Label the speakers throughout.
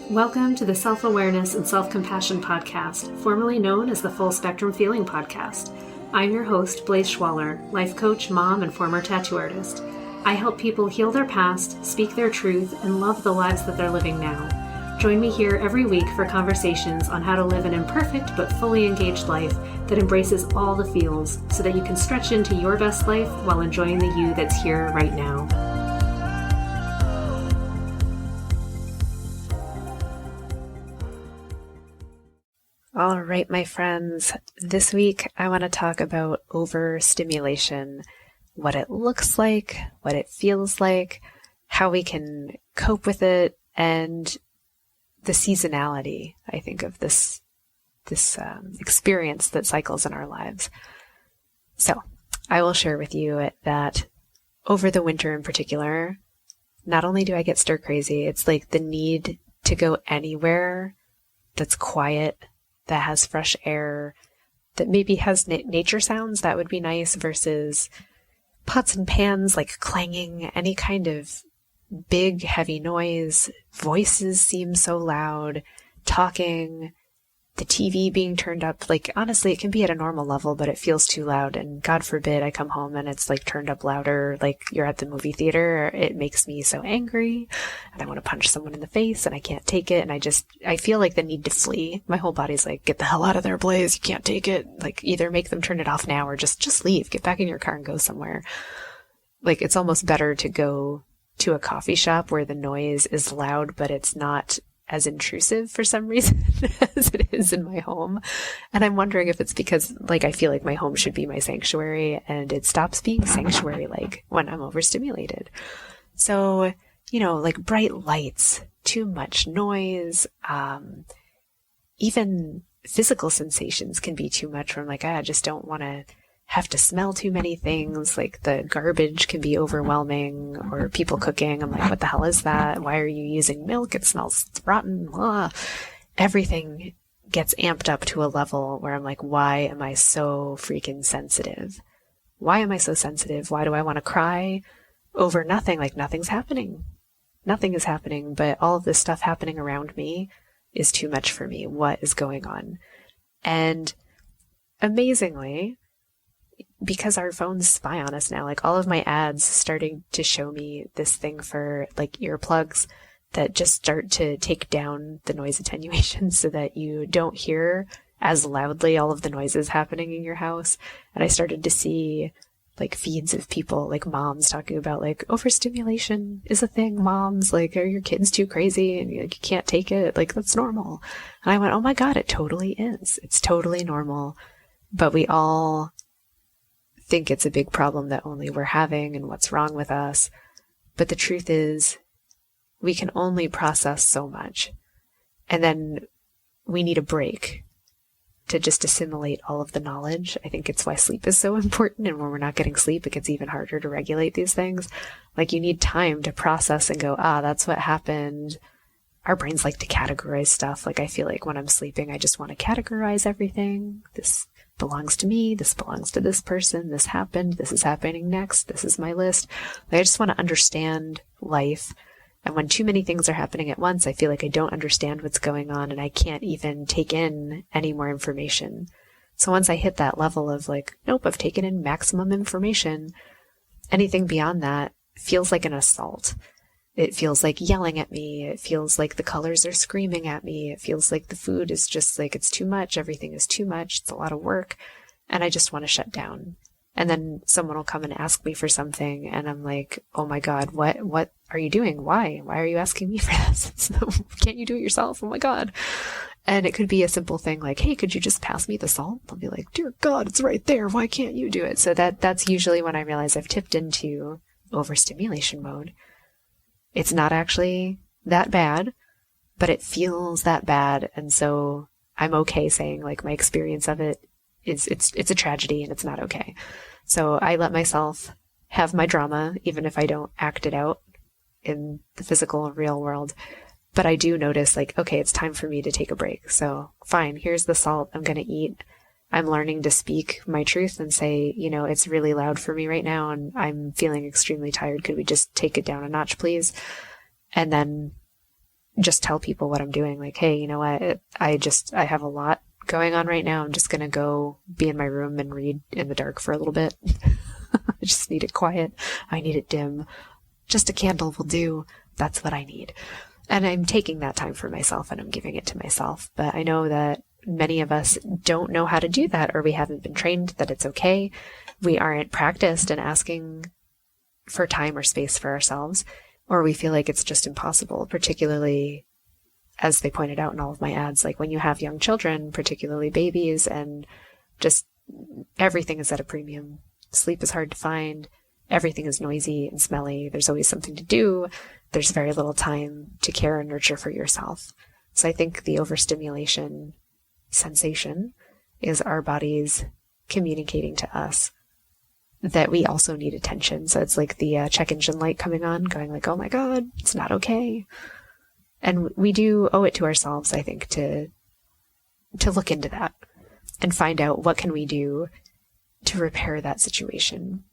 Speaker 1: Welcome to the Self-Awareness and Self-Compassion Podcast, formerly known as the Full Spectrum Feeling Podcast. I'm your host, Blaise Schwaller, life coach, mom, and former tattoo artist. I help people heal their past, speak their truth, and love the lives that they're living now. Join me here every week for conversations on how to live an imperfect but fully engaged life that embraces all the feels so that you can stretch into your best life while enjoying the you that's here right now. All right, my friends, this week I want to talk about overstimulation, what it looks like, what it feels like, how we can cope with it, and the seasonality, I think, of this experience that cycles in our lives. So I will share with you that over the winter in particular, not only do I get stir crazy, it's like the need to go anywhere that's quiet, that has fresh air, that maybe has nature sounds, that would be nice, versus pots and pans like clanging, any kind of big, heavy noise. Voices seem so loud, talking, the TV being turned up. Like, honestly, it can be at a normal level, but it feels too loud. And God forbid I come home and it's like turned up louder, like you're at the movie theater. It makes me so angry and I want to punch someone in the face and I can't take it. And I feel like the need to flee. My whole body's like, get the hell out of there, Blaise. You can't take it. Like, either make them turn it off now or just leave, get back in your car and go somewhere. Like, it's almost better to go to a coffee shop where the noise is loud, but it's not as intrusive for some reason as it is in my home. And I'm wondering if it's because, like, I feel like my home should be my sanctuary and it stops being sanctuary-like when I'm overstimulated. So, like bright lights, too much noise, even physical sensations can be too much where I'm like, I just don't want to have to smell too many things. Like the garbage can be overwhelming, or people cooking. I'm like, what the hell is that? Why are you using milk? It smells rotten. Ugh. Everything gets amped up to a level where I'm like, why am I so freaking sensitive? Why am I so sensitive? Why do I want to cry over nothing? Like, nothing's happening. Nothing is happening, but all of this stuff happening around me is too much for me. What is going on? And amazingly, because our phones spy on us now, like all of my ads starting to show me this thing for like earplugs that just start to take down the noise attenuation so that you don't hear as loudly all of the noises happening in your house. And I started to see like feeds of people, like moms talking about like overstimulation is a thing. Moms, like, are your kids too crazy and like, you can't take it? Like, that's normal. And I went, oh my God, it totally is. It's totally normal. But we all think it's a big problem that only we're having and what's wrong with us. But the truth is, we can only process so much. And then we need a break to just assimilate all of the knowledge. I think it's why sleep is so important. And when we're not getting sleep, it gets even harder to regulate these things. Like, you need time to process and go, that's what happened. Our brains like to categorize stuff. Like, I feel like when I'm sleeping, I just want to categorize everything. This belongs to me, this belongs to this person, this happened, this is happening next, this is my list. Like, I just want to understand life. And when too many things are happening at once, I feel like I don't understand what's going on and I can't even take in any more information. So once I hit that level of like, nope, I've taken in maximum information, anything beyond that feels like an assault. It feels like yelling at me. It feels like the colors are screaming at me. It feels like the food is just like, it's too much. Everything is too much. It's a lot of work. And I just want to shut down. And then someone will come and ask me for something. And I'm like, oh my God, what are you doing? Why are you asking me for this? Can't you do it yourself? Oh my God. And it could be a simple thing like, hey, could you just pass me the salt? I'll be like, dear God, it's right there. Why can't you do it? So that's usually when I realize I've tipped into overstimulation mode. It's not actually that bad, but it feels that bad. And so I'm okay saying like my experience of it is it's a tragedy and it's not okay. So I let myself have my drama, even if I don't act it out in the physical real world. But I do notice like, okay, it's time for me to take a break. So fine, here's the salt I'm going to eat. I'm learning to speak my truth and say, it's really loud for me right now and I'm feeling extremely tired. Could we just take it down a notch, please? And then just tell people what I'm doing. Like, hey, you know what? I have a lot going on right now. I'm just going to go be in my room and read in the dark for a little bit. I just need it quiet. I need it dim. Just a candle will do. That's what I need. And I'm taking that time for myself and I'm giving it to myself. But I know that many of us don't know how to do that, or we haven't been trained that it's okay. We aren't practiced in asking for time or space for ourselves, or we feel like it's just impossible, particularly as they pointed out in all of my ads, like when you have young children, particularly babies, and just everything is at a premium. Sleep is hard to find. Everything is noisy and smelly. There's always something to do. There's very little time to care and nurture for yourself. So I think the overstimulation sensation is our bodies communicating to us that we also need attention. So it's like the check engine light coming on, going like, oh my God, it's not okay. And we do owe it to ourselves, I think, to look into that and find out what can we do to repair that situation.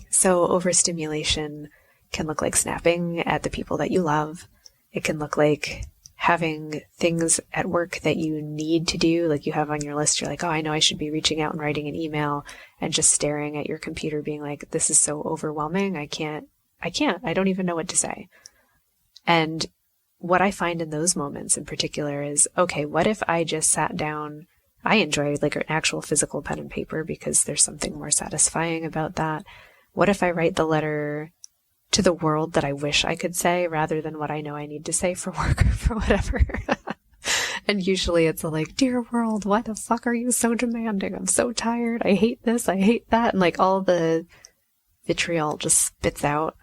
Speaker 1: So overstimulation can look like snapping at the people that you love. It can look like having things at work that you need to do, like you have on your list. You're like, oh, I know I should be reaching out and writing an email, and just staring at your computer being like, this is so overwhelming. I don't even know what to say. And what I find in those moments in particular is, okay, what if I just sat down? I enjoy like an actual physical pen and paper because there's something more satisfying about that. What if I write the letter to the world that I wish I could say rather than what I know I need to say for work or for whatever? And usually it's like, dear world, why the fuck are you so demanding? I'm so tired. I hate this. I hate that. And like all the vitriol just spits out,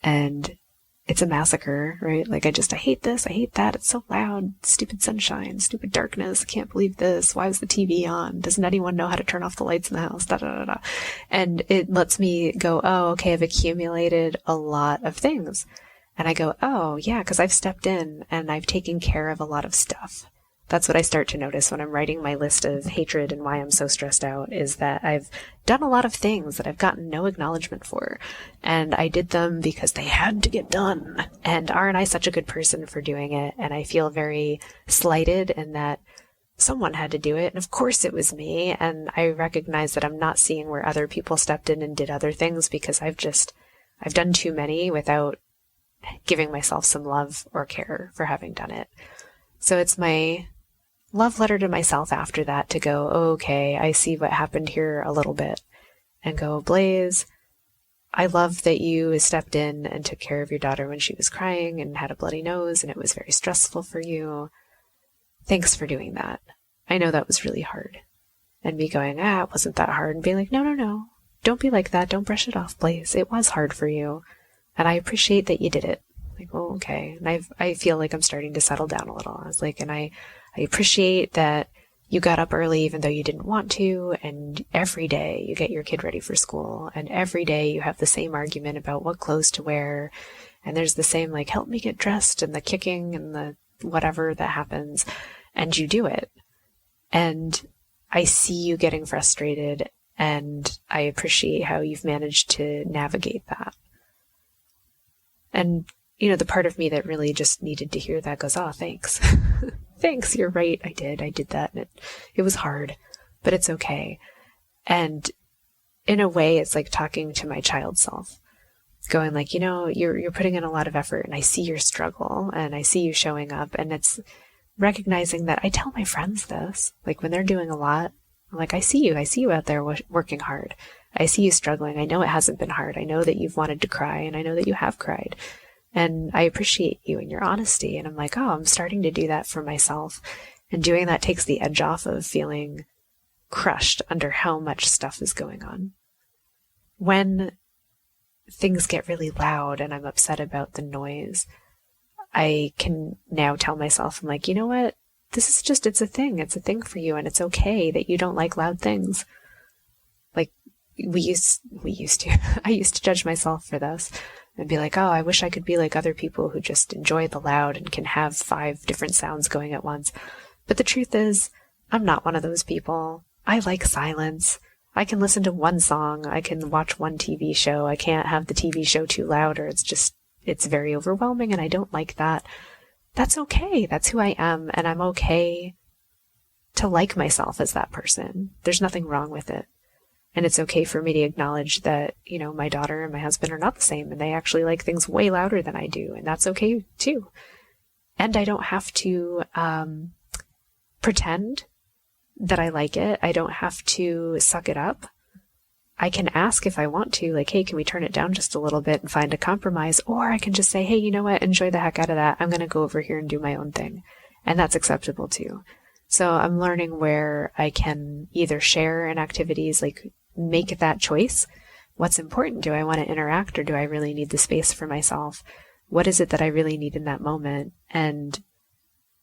Speaker 1: and it's a massacre, right? Like I hate this. I hate that. It's so loud. Stupid sunshine, stupid darkness. I can't believe this. Why is the TV on? Doesn't anyone know how to turn off the lights in the house? Da, da, da, da. And it lets me go, oh, okay, I've accumulated a lot of things. And I go, oh yeah, because I've stepped in and I've taken care of a lot of stuff. That's what I start to notice when I'm writing my list of hatred and why I'm so stressed out, is that I've done a lot of things that I've gotten no acknowledgement for. And I did them because they had to get done. And aren't I such a good person for doing it? And I feel very slighted in that someone had to do it. And of course it was me. And I recognize that I'm not seeing where other people stepped in and did other things because I've done too many without giving myself some love or care for having done it. So it's my love letter to myself after that to go, oh, okay, I see what happened here a little bit, and go, Blaze, I love that you stepped in and took care of your daughter when she was crying and had a bloody nose and it was very stressful for you. Thanks for doing that. I know that was really hard. And me going, it wasn't that hard, and being like, no, don't be like that. Don't brush it off, Blaze. It was hard for you. And I appreciate that you did it. Like, oh, okay. And I feel like I'm starting to settle down a little. I was like, and I appreciate that you got up early even though you didn't want to, and every day you get your kid ready for school, and every day you have the same argument about what clothes to wear, and there's the same like, help me get dressed, and the kicking and the whatever that happens, and you do it. And I see you getting frustrated, and I appreciate how you've managed to navigate that. And the part of me that really just needed to hear that goes, oh, thanks. Thanks, you're right. I did that. And it was hard, but it's okay. And in a way, it's like talking to my child self, going like, you're putting in a lot of effort, and I see your struggle, and I see you showing up. And it's recognizing that I tell my friends this, like when they're doing a lot, I'm like, I see you out there working hard. I see you struggling. I know it hasn't been hard. I know that you've wanted to cry, and I know that you have cried. And I appreciate you and your honesty. And I'm like, oh, I'm starting to do that for myself. And doing that takes the edge off of feeling crushed under how much stuff is going on. When things get really loud and I'm upset about the noise, I can now tell myself, I'm like, you know what? it's a thing. It's a thing for you. And it's okay that you don't like loud things. Like we used to, I used to judge myself for this. And be like, oh, I wish I could be like other people who just enjoy the loud and can have 5 different sounds going at once. But the truth is, I'm not one of those people. I like silence. I can listen to one song. I can watch one TV show. I can't have the TV show too loud, or it's very overwhelming, and I don't like that. that's okay. That's who I am. And I'm okay to like myself as that person. There's nothing wrong with it. And it's okay for me to acknowledge that, you know, my daughter and my husband are not the same and they actually like things way louder than I do. And that's okay too. And I don't have to pretend that I like it. I don't have to suck it up. I can ask if I want to, like, hey, can we turn it down just a little bit and find a compromise? Or I can just say, hey, you know what? Enjoy the heck out of that. I'm going to go over here and do my own thing. And that's acceptable too. So I'm learning where I can either share in activities, like make that choice. What's important? Do I want to interact or do I really need the space for myself? What is it that I really need in that moment? And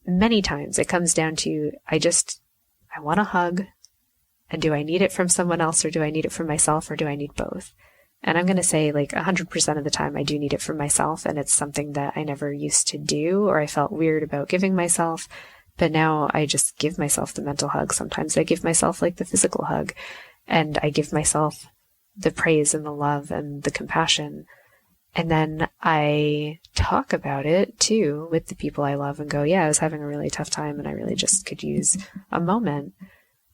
Speaker 1: many times it comes down to, I want a hug. And do I need it from someone else or do I need it from myself or do I need both? And I'm going to say like 100% of the time I do need it from myself. And it's something that I never used to do or I felt weird about giving myself. But now I just give myself the mental hug. Sometimes I give myself like the physical hug and I give myself the praise and the love and the compassion. And then I talk about it too with the people I love and go, yeah, I was having a really tough time and I really just could use a moment.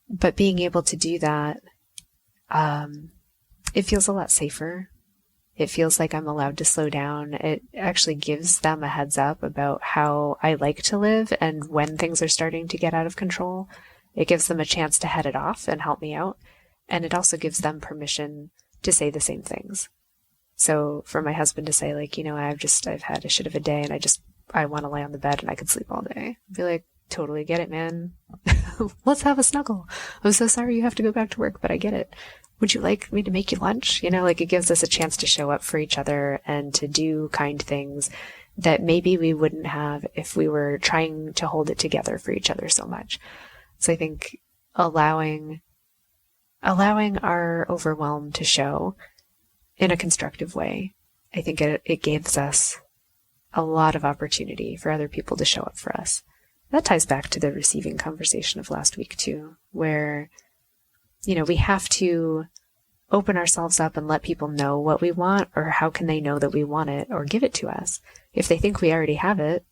Speaker 1: But being able to do that, it feels a lot safer. It feels like I'm allowed to slow down. It actually gives them a heads up about how I like to live and when things are starting to get out of control. It gives them a chance to head it off and help me out. And it also gives them permission to say the same things. So for my husband to say like, you know, I've had a shit of a day and I want to lay on the bed and I could sleep all day. I'd be like, totally get it, man. Let's have a snuggle. I'm so sorry you have to go back to work, but I get it. Would you like me to make you lunch? You know, like it gives us a chance to show up for each other and to do kind things that maybe we wouldn't have if we were trying to hold it together for each other so much. So I think allowing our overwhelm to show in a constructive way, I think it gives us a lot of opportunity for other people to show up for us. That ties back to the receiving conversation of last week too, where, you know, we have to open ourselves up and let people know what we want, or how can they know that we want it or give it to us? If they think we already have it,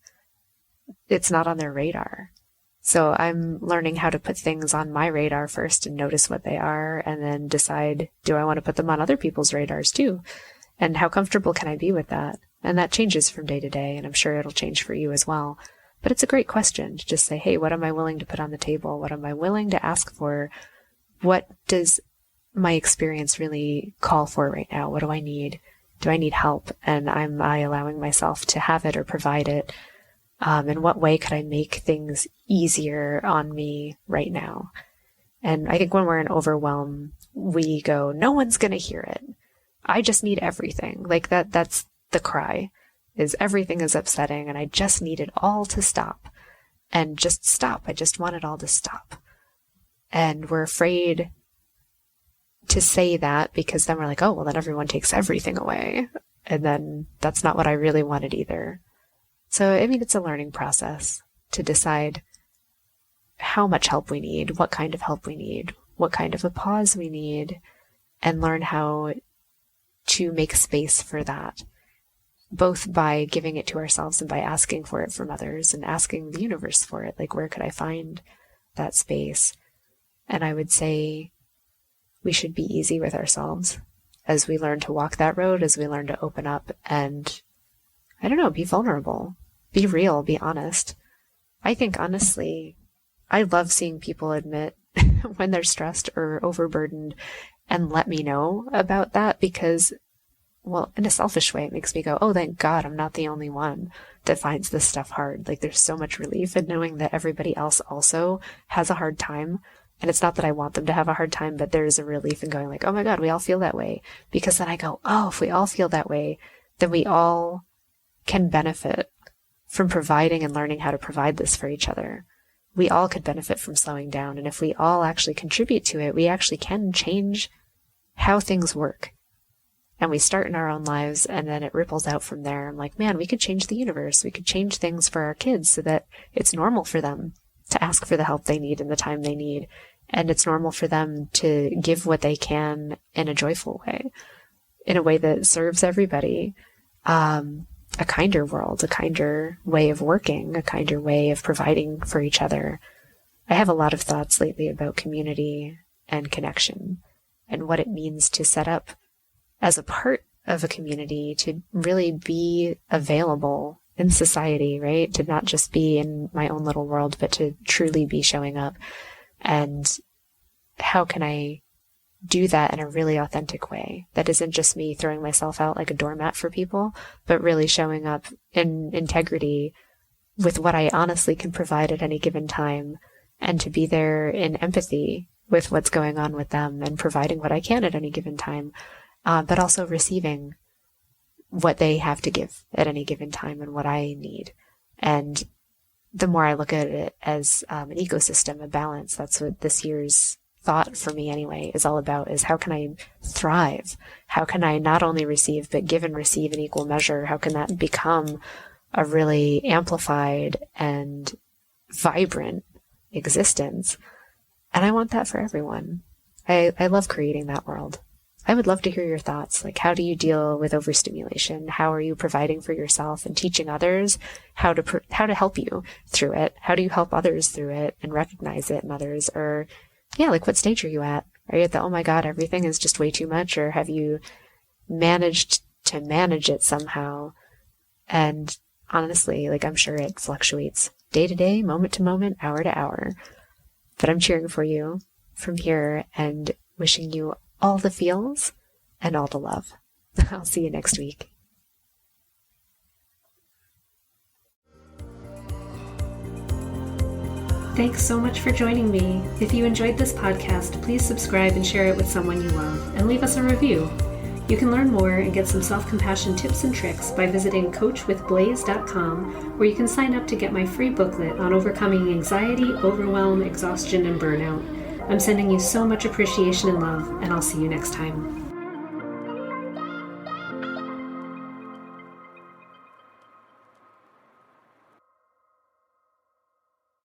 Speaker 1: it's not on their radar. So I'm learning how to put things on my radar first and notice what they are and then decide, do I want to put them on other people's radars too? And how comfortable can I be with that? And that changes from day to day, and I'm sure it'll change for you as well. But it's a great question to just say, hey, what am I willing to put on the table? What am I willing to ask for? What does my experience really call for right now? What do I need? Do I need help? And am I allowing myself to have it or provide it? In what way could I make things easier on me right now? And I think when we're in overwhelm, we go, no one's going to hear it. I just need everything. Like that's the cry. Is everything is upsetting and I just need it all to stop. And just stop. I just want it all to stop. And we're afraid to say that because then we're like, oh, well, then everyone takes everything away. And then that's not what I really wanted either. So, I mean, it's a learning process to decide how much help we need, what kind of help we need, what kind of a pause we need, and learn how to make space for that. Both by giving it to ourselves and by asking for it from others and asking the universe for it. Like, where could I find that space? And I would say we should be easy with ourselves as we learn to walk that road, as we learn to open up and, I don't know, be vulnerable, be real, be honest. I think, honestly, I love seeing people admit when they're stressed or overburdened and let me know about that because, well, in a selfish way, it makes me go, oh, thank God I'm not the only one that finds this stuff hard. Like, there's so much relief in knowing that everybody else also has a hard time. And it's not that I want them to have a hard time, but there's a relief in going like, oh my God, we all feel that way. Because then I go, oh, if we all feel that way, then we all can benefit from providing and learning how to provide this for each other. We all could benefit from slowing down. And if we all actually contribute to it, we actually can change how things work. And we start in our own lives and then it ripples out from there. I'm like, man, we could change the universe. We could change things for our kids so that it's normal for them to ask for the help they need in the time they need. And it's normal for them to give what they can in a joyful way, in a way that serves everybody. a kinder world, a kinder way of working, a kinder way of providing for each other. I have a lot of thoughts lately about community and connection and what it means to set up as a part of a community, to really be available in society, right? To not just be in my own little world, but to truly be showing up. And how can I do that in a really authentic way that isn't just me throwing myself out like a doormat for people, but really showing up in integrity with what I honestly can provide at any given time, and to be there in empathy with what's going on with them and providing what I can at any given time, but also receiving what they have to give at any given time and what I need. And the more I look at it as an ecosystem, a balance, that's what this year's thought for me anyway is all about, is how can I thrive? How can I not only receive, but give and receive in equal measure? How can that become a really amplified and vibrant existence? And I want that for everyone. I love creating that world. I would love to hear your thoughts. Like, how do you deal with overstimulation? How are you providing for yourself and teaching others how to help you through it? How do you help others through it and recognize it in others? Or, yeah, like, what stage are you at? Are you at the, oh my God, everything is just way too much? Or have you managed to manage it somehow? And honestly, like, I'm sure it fluctuates day to day, moment to moment, hour to hour. But I'm cheering for you from here and wishing you all the feels and all the love. I'll see you next week. Thanks so much for joining me. If you enjoyed this podcast, please subscribe and share it with someone you love, and leave us a review. You can learn more and get some self-compassion tips and tricks by visiting coachwithblaze.com, where you can sign up to get my free booklet on overcoming anxiety, overwhelm, exhaustion, and burnout. I'm sending you so much appreciation and love, and I'll see you next time.